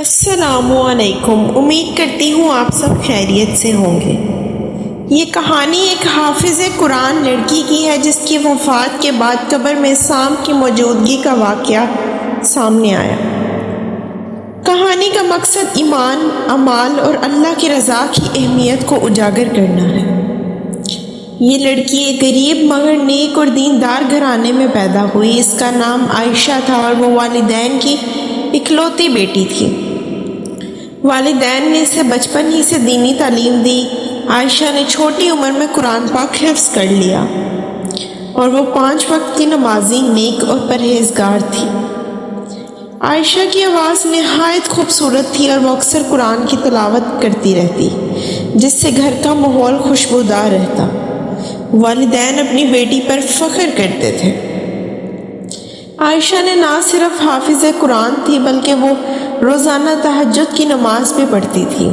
السلام علیکم۔ امید کرتی ہوں آپ سب خیریت سے ہوں گے۔ یہ کہانی ایک حافظ قرآن لڑکی کی ہے جس کی وفات کے بعد قبر میں سانپ کی موجودگی کا واقعہ سامنے آیا۔ کہانی کا مقصد ایمان، اعمال اور اللہ کی رضا کی اہمیت کو اجاگر کرنا ہے۔ یہ لڑکی ایک غریب مگر نیک اور دیندار گھرانے میں پیدا ہوئی۔ اس کا نام عائشہ تھا اور وہ والدین کی اکلوتی بیٹی تھی۔ والدین نے اسے بچپن ہی سے دینی تعلیم دی۔ عائشہ نے چھوٹی عمر میں قرآن پاک حفظ کر لیا اور وہ 5 وقت کی نمازی، نیک اور پرہیزگار تھی۔ عائشہ کی آواز نہایت خوبصورت تھی اور وہ اکثر قرآن کی تلاوت کرتی رہتی جس سے گھر کا ماحول خوشبودار رہتا۔ والدین اپنی بیٹی پر فخر کرتے تھے۔ عائشہ نے نہ صرف حافظ قرآن تھی بلکہ وہ روزانہ تہجد کی نماز بھی پڑھتی تھی۔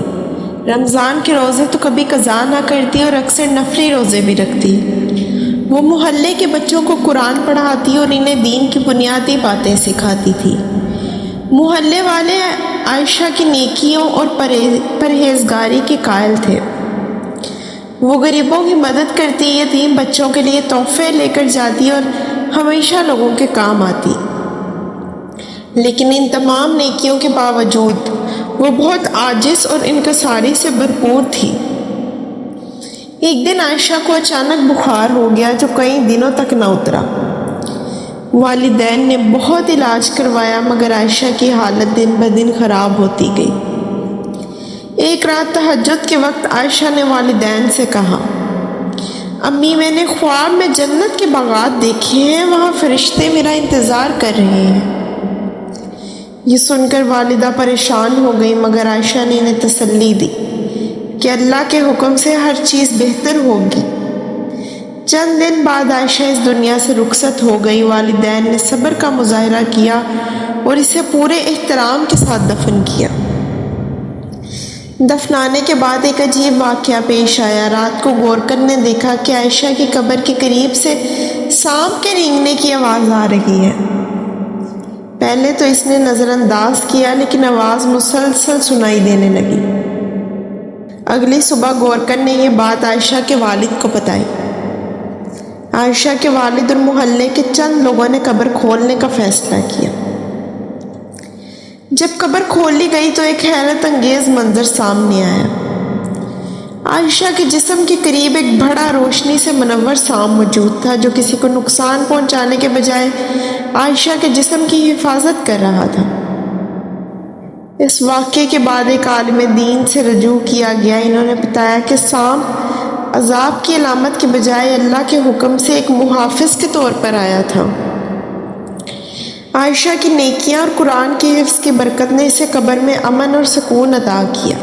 رمضان کے روزے تو کبھی قضا نہ کرتی اور اکثر نفلی روزے بھی رکھتی۔ وہ محلے کے بچوں کو قرآن پڑھاتی اور انہیں دین کی بنیادی باتیں سکھاتی تھی۔ محلے والے عائشہ کی نیکیوں اور پرہیزگاری کے قائل تھے۔ وہ غریبوں کی مدد کرتی، یتیم بچوں کے لیے تحفے لے کر جاتی اور ہمیشہ لوگوں کے کام آتی۔ لیکن ان تمام نیکیوں کے باوجود وہ بہت عاجز اور انکساری سے بھرپور تھی۔ ایک دن عائشہ کو اچانک بخار ہو گیا جو کئی دنوں تک نہ اترا۔ والدین نے بہت علاج کروایا مگر عائشہ کی حالت دن بدن خراب ہوتی گئی۔ ایک رات تہجد کے وقت عائشہ نے والدین سے کہا، امی میں نے خواب میں جنت کے باغات دیکھے ہیں، وہاں فرشتے میرا انتظار کر رہے ہیں۔ یہ سن کر والدہ پریشان ہو گئی مگر عائشہ نے انہیں تسلی دی کہ اللہ کے حکم سے ہر چیز بہتر ہوگی۔ چند دن بعد عائشہ اس دنیا سے رخصت ہو گئی۔ والدین نے صبر کا مظاہرہ کیا اور اسے پورے احترام کے ساتھ دفن کیا۔ دفنانے کے بعد ایک عجیب واقعہ پیش آیا۔ رات کو گورکر نے دیکھا کہ عائشہ کی قبر کے قریب سے سانپ کے رینگنے کی آواز آ رہی ہے۔ پہلے تو اس نے نظر انداز کیا لیکن آواز مسلسل سنائی دینے لگی۔ اگلی صبح گورکر نے یہ بات عائشہ کے والد کو بتائی۔ عائشہ کے والد اور محلے کے چند لوگوں نے قبر کھولنے کا فیصلہ کیا۔ جب قبر کھولی گئی تو ایک حیرت انگیز منظر سامنے آیا۔ عائشہ کے جسم کے قریب ایک بڑا روشنی سے منور سانپ موجود تھا جو کسی کو نقصان پہنچانے کے بجائے عائشہ کے جسم کی حفاظت کر رہا تھا۔ اس واقعے کے بعد ایک عالم دین سے رجوع کیا گیا۔ انہوں نے بتایا کہ سانپ عذاب کی علامت کے بجائے اللہ کے حکم سے ایک محافظ کے طور پر آیا تھا۔ عائشہ کی نیکیاں اور قرآن کے حفظ کی برکت نے اسے قبر میں امن اور سکون عطا کیا۔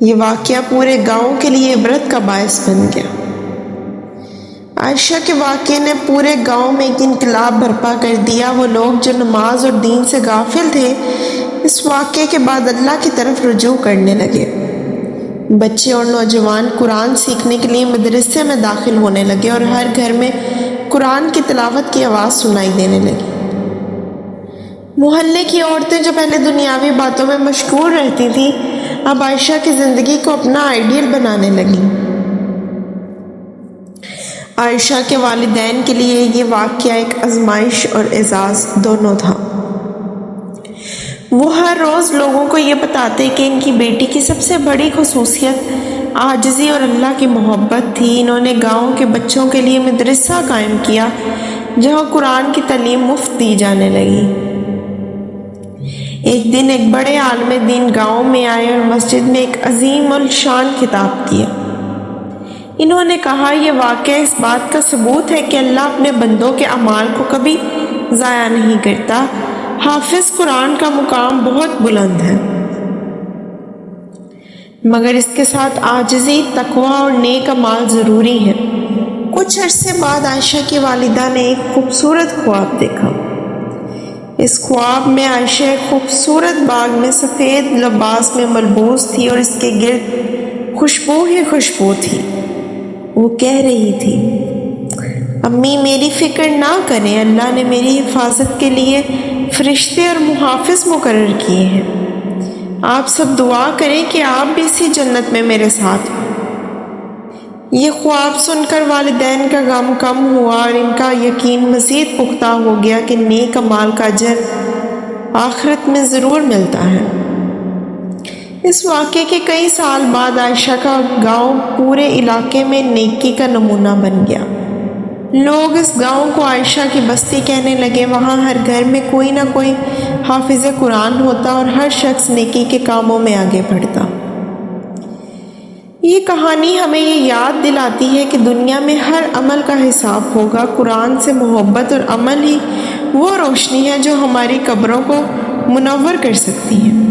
یہ واقعہ پورے گاؤں کے لیے عبرت کا باعث بن گیا۔ عائشہ کے واقعے نے پورے گاؤں میں ایک انقلاب برپا کر دیا۔ وہ لوگ جو نماز اور دین سے غافل تھے اس واقعے کے بعد اللہ کی طرف رجوع کرنے لگے۔ بچے اور نوجوان قرآن سیکھنے کے لیے مدرسے میں داخل ہونے لگے اور ہر گھر میں قرآن کی تلاوت کی آواز سنائی دینے لگی۔ محلے کی عورتیں جو پہلے دنیاوی باتوں میں مشغول رہتی تھیں اب عائشہ کی زندگی کو اپنا آئیڈیل بنانے لگیں۔ عائشہ کے والدین کے لیے یہ واقعہ ایک آزمائش اور اعزاز دونوں تھا۔ وہ ہر روز لوگوں کو یہ بتاتے کہ ان کی بیٹی کی سب سے بڑی خصوصیت عاجزی اور اللہ کی محبت تھی۔ انہوں نے گاؤں کے بچوں کے لیے مدرسہ قائم کیا جہاں قرآن کی تعلیم مفت دی جانے لگی۔ ایک دن ایک بڑے عالم دین گاؤں میں آئے اور مسجد میں ایک عظیم الشان خطاب کیا۔ انہوں نے کہا، یہ واقعہ اس بات کا ثبوت ہے کہ اللہ اپنے بندوں کے اعمال کو کبھی ضائع نہیں کرتا۔ حافظ قرآن کا مقام بہت بلند ہے مگر اس کے ساتھ عاجزی، تقوی اور نیک اعمال ضروری ہیں۔ کچھ عرصے بعد عائشہ کی والدہ نے ایک خوبصورت خواب دیکھا۔ اس خواب میں عائشہ ایک خوبصورت باغ میں سفید لباس میں ملبوس تھی اور اس کے گرد خوشبو ہی خوشبو تھی۔ وہ کہہ رہی تھی، امی میری فکر نہ کریں، اللہ نے میری حفاظت کے لیے فرشتے اور محافظ مقرر کیے ہیں۔ آپ سب دعا کریں کہ آپ بھی اسی جنت میں میرے ساتھ ہوں۔ یہ خواب سن کر والدین کا غم کم ہوا اور ان کا یقین مزید پختہ ہو گیا کہ نیک اعمال کا اجر آخرت میں ضرور ملتا ہے۔ اس واقعے کے کئی سال بعد عائشہ کا گاؤں پورے علاقے میں نیکی کا نمونہ بن گیا۔ لوگ اس گاؤں کو عائشہ کی بستی کہنے لگے۔ وہاں ہر گھر میں کوئی نہ کوئی حافظ قرآن ہوتا اور ہر شخص نیکی کے کاموں میں آگے بڑھتا۔ یہ کہانی ہمیں یہ یاد دلاتی ہے کہ دنیا میں ہر عمل کا حساب ہوگا۔ قرآن سے محبت اور عمل ہی وہ روشنی ہے جو ہماری قبروں کو منور کر سکتی ہے۔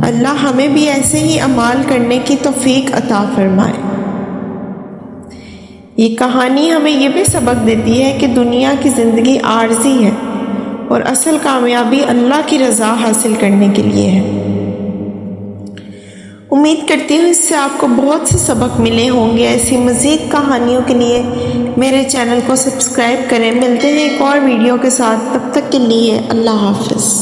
اللہ ہمیں بھی ایسے ہی اعمال کرنے کی توفیق عطا فرمائے۔ یہ کہانی ہمیں یہ بھی سبق دیتی ہے کہ دنیا کی زندگی عارضی ہے اور اصل کامیابی اللہ کی رضا حاصل کرنے کے لیے ہے۔ امید کرتی ہوں اس سے آپ کو بہت سے سبق ملے ہوں گے۔ ایسی مزید کہانیوں کے لیے میرے چینل کو سبسکرائب کریں۔ ملتے ہیں ایک اور ویڈیو کے ساتھ، تب تک کے لیے اللہ حافظ۔